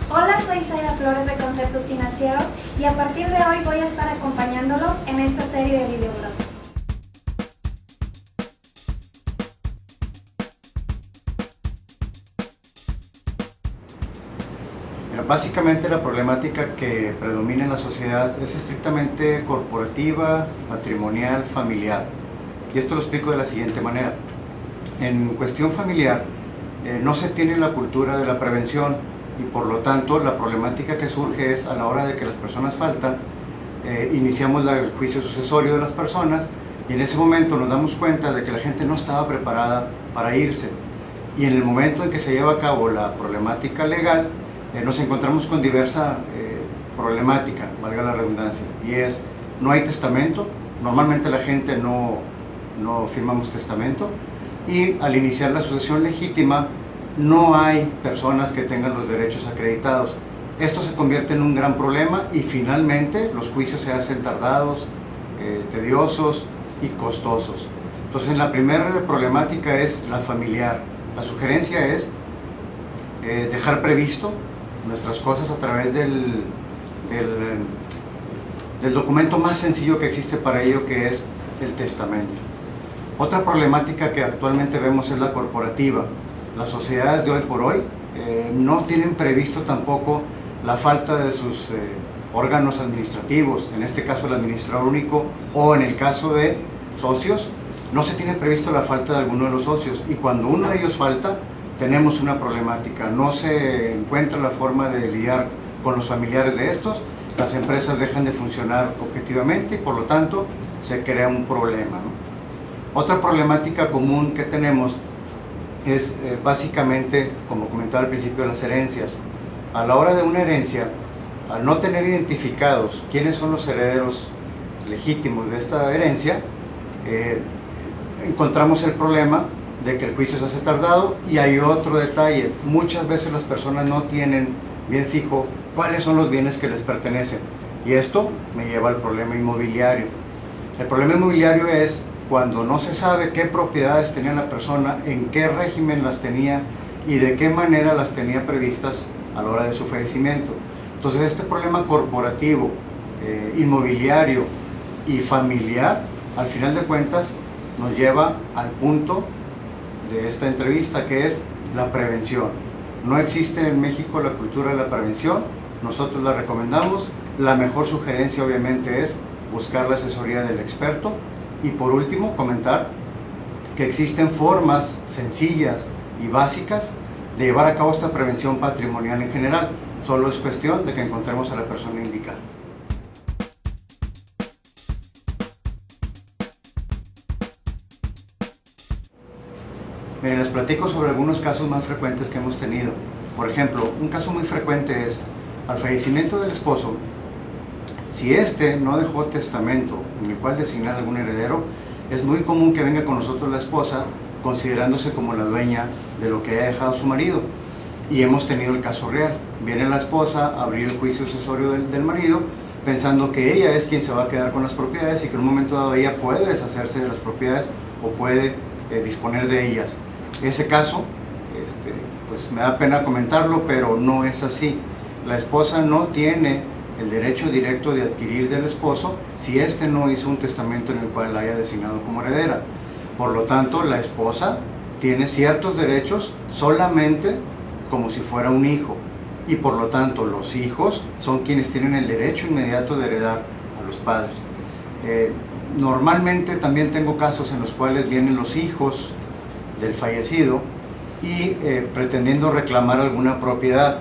Hola, soy Zaida Flores de Conceptos Financieros y a partir de hoy voy a estar acompañándolos en esta serie de videoblogs. Básicamente la problemática que predomina en la sociedad es estrictamente corporativa, patrimonial, familiar. Y esto lo explico de la siguiente manera. En cuestión familiar, no se tiene la cultura de la prevención y por lo tanto la problemática que surge es a la hora de que las personas faltan, iniciamos el juicio sucesorio de las personas y en ese momento nos damos cuenta de que la gente no estaba preparada para irse. Y en el momento en que se lleva a cabo la problemática legal, nos encontramos con diversa problemática, valga la redundancia, y es, no hay testamento, normalmente la gente no firmamos testamento, y al iniciar la sucesión legítima no hay personas que tengan los derechos acreditados. Esto se convierte en un gran problema y finalmente los juicios se hacen tardados, tediosos y costosos. Entonces la primera problemática es la familiar. La sugerencia es dejar previsto nuestras cosas a través del documento más sencillo que existe para ello, que es el testamento. Otra problemática que actualmente vemos es la corporativa. Las sociedades de hoy por hoy no tienen previsto tampoco la falta de sus órganos administrativos, en este caso el administrador único, o en el caso de socios, no se tiene previsto la falta de alguno de los socios, y cuando uno de ellos falta, tenemos una problemática. No se encuentra la forma de lidiar con los familiares de estos, las empresas dejan de funcionar objetivamente y por lo tanto se crea un problema, ¿no? Otra problemática común que tenemos es básicamente, como comentaba al principio, las herencias. A la hora de una herencia, al no tener identificados quiénes son los herederos legítimos de esta herencia, encontramos el problema de que el juicio se hace tardado. Y hay otro detalle, muchas veces las personas no tienen bien fijo cuáles son los bienes que les pertenecen, y esto me lleva al problema inmobiliario. El problema inmobiliario es cuando no se sabe qué propiedades tenía la persona, en qué régimen las tenía y de qué manera las tenía previstas a la hora de su fallecimiento. Entonces este problema corporativo, inmobiliario y familiar, al final de cuentas nos lleva al punto de esta entrevista, que es la prevención. No existe en México la cultura de la prevención, nosotros la recomendamos. La mejor sugerencia obviamente es buscar la asesoría del experto. Y por último, comentar que existen formas sencillas y básicas de llevar a cabo esta prevención patrimonial en general. Solo es cuestión de que encontremos a la persona indicada. Miren, les platico sobre algunos casos más frecuentes que hemos tenido. Por ejemplo, un caso muy frecuente es, al fallecimiento del esposo, si éste no dejó testamento en el cual designar algún heredero, es muy común que venga con nosotros la esposa, considerándose como la dueña de lo que haya dejado su marido. Y hemos tenido el caso real. Viene la esposa a abrir el juicio sucesorio del marido, pensando que ella es quien se va a quedar con las propiedades y que en un momento dado ella puede deshacerse de las propiedades o puede disponer de ellas. Ese caso, pues me da pena comentarlo, pero no es así. La esposa no tiene el derecho directo de adquirir del esposo si éste no hizo un testamento en el cual la haya designado como heredera. Por lo tanto, la esposa tiene ciertos derechos solamente como si fuera un hijo, y por lo tanto los hijos son quienes tienen el derecho inmediato de heredar a los padres. Normalmente también tengo casos en los cuales vienen los hijos del fallecido y pretendiendo reclamar alguna propiedad,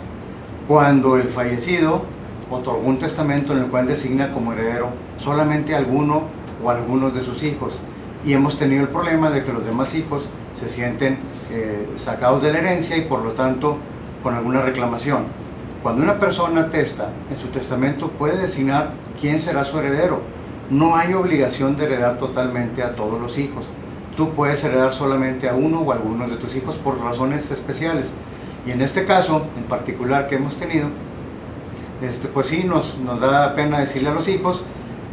cuando el fallecido otorgó un testamento en el cual designa como heredero solamente a alguno o algunos de sus hijos, y hemos tenido el problema de que los demás hijos se sienten sacados de la herencia y por lo tanto con alguna reclamación. Cuando una persona testa, en su testamento puede designar quién será su heredero. No hay obligación de heredar totalmente a todos los hijos. Tú puedes heredar solamente a uno o algunos de tus hijos por razones especiales. Y en este caso en particular que hemos tenido, pues sí, nos da pena decirle a los hijos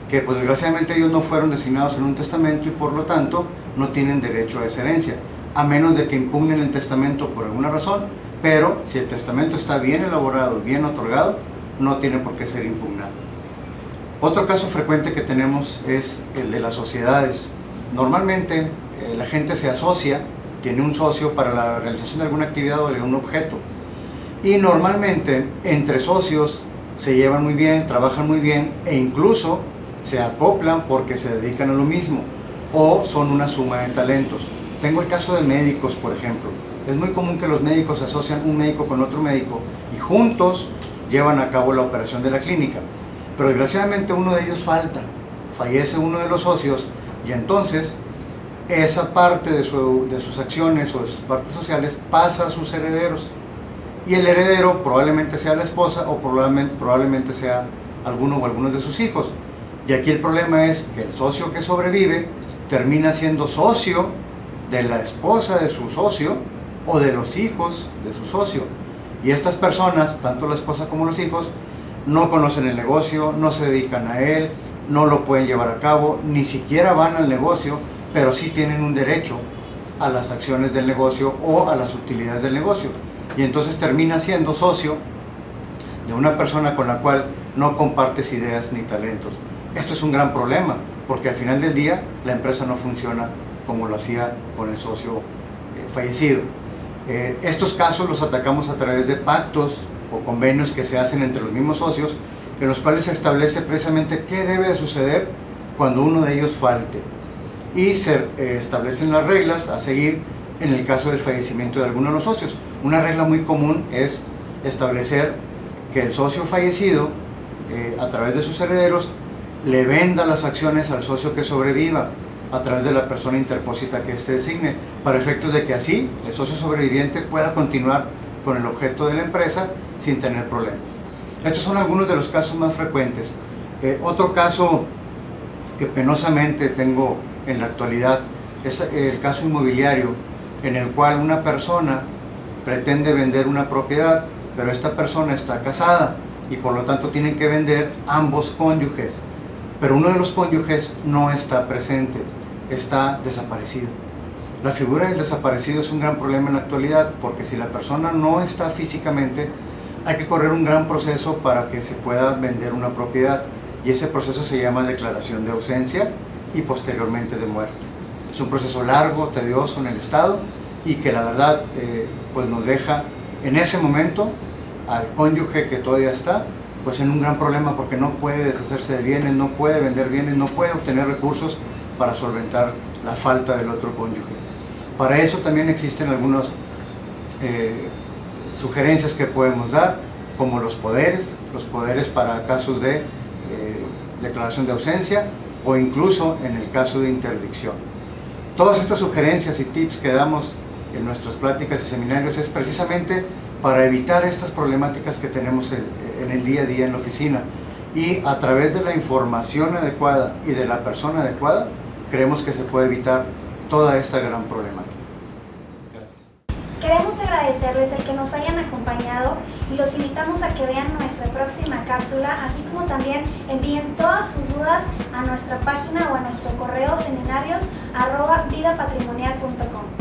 que pues desgraciadamente ellos no fueron designados en un testamento y por lo tanto no tienen derecho a esa herencia, a menos de que impugnen el testamento por alguna razón, pero si el testamento está bien elaborado, bien otorgado, no tiene por qué ser impugnado. Otro caso frecuente que tenemos es el de las sociedades. Normalmente la gente se asocia, tiene un socio para la realización de alguna actividad o de un objeto, y normalmente entre socios se llevan muy bien, trabajan muy bien e incluso se acoplan porque se dedican a lo mismo o son una suma de talentos. Tengo el caso de médicos, por ejemplo. Es muy común que los médicos asocian un médico con otro médico y juntos llevan a cabo la operación de la clínica, pero desgraciadamente uno de ellos fallece uno de los socios, y entonces esa parte de sus acciones o de sus partes sociales pasa a sus herederos, y el heredero probablemente sea la esposa o probablemente sea alguno o algunos de sus hijos. Y aquí el problema es que el socio que sobrevive termina siendo socio de la esposa de su socio o de los hijos de su socio, y estas personas, tanto la esposa como los hijos, no conocen el negocio, no se dedican a él, no lo pueden llevar a cabo, ni siquiera van al negocio, pero sí tienen un derecho a las acciones del negocio o a las utilidades del negocio, y entonces termina siendo socio de una persona con la cual no compartes ideas ni talentos. Esto es un gran problema, porque al final del día la empresa no funciona como lo hacía con el socio fallecido. Estos casos los atacamos a través de pactos o convenios que se hacen entre los mismos socios, en los cuales se establece precisamente qué debe de suceder cuando uno de ellos falte, y se establecen las reglas a seguir en el caso del fallecimiento de alguno de los socios. Una regla muy común es establecer que el socio fallecido, a través de sus herederos, le venda las acciones al socio que sobreviva a través de la persona interpósita que éste designe, para efectos de que así el socio sobreviviente pueda continuar con el objeto de la empresa sin tener problemas. Estos son algunos de los casos más frecuentes. Otro caso que penosamente tengo en la actualidad es el caso inmobiliario, en el cual una persona pretende vender una propiedad, pero esta persona está casada y por lo tanto tienen que vender ambos cónyuges, pero uno de los cónyuges no está presente, está desaparecido. La figura del desaparecido es un gran problema en la actualidad, porque si la persona no está físicamente, hay que correr un gran proceso para que se pueda vender una propiedad, y ese proceso se llama declaración de ausencia y posteriormente de muerte. Es un proceso largo, tedioso en el Estado, y que la verdad pues nos deja en ese momento al cónyuge que todavía está pues en un gran problema, porque no puede deshacerse de bienes, no puede vender bienes, no puede obtener recursos para solventar la falta del otro cónyuge. Para eso también existen algunas sugerencias que podemos dar, como los poderes para casos de declaración de ausencia o incluso en el caso de interdicción. Todas estas sugerencias y tips que damos en nuestras pláticas y seminarios es precisamente para evitar estas problemáticas que tenemos en el día a día en la oficina, y a través de la información adecuada y de la persona adecuada creemos que se puede evitar toda esta gran problemática. Gracias. Queremos agradecerles el que nos hayan acompañado y los invitamos a que vean nuestra próxima cápsula, así como también envíen todas sus dudas a nuestra página o a nuestro correo seminarios@vidapatrimonial.com.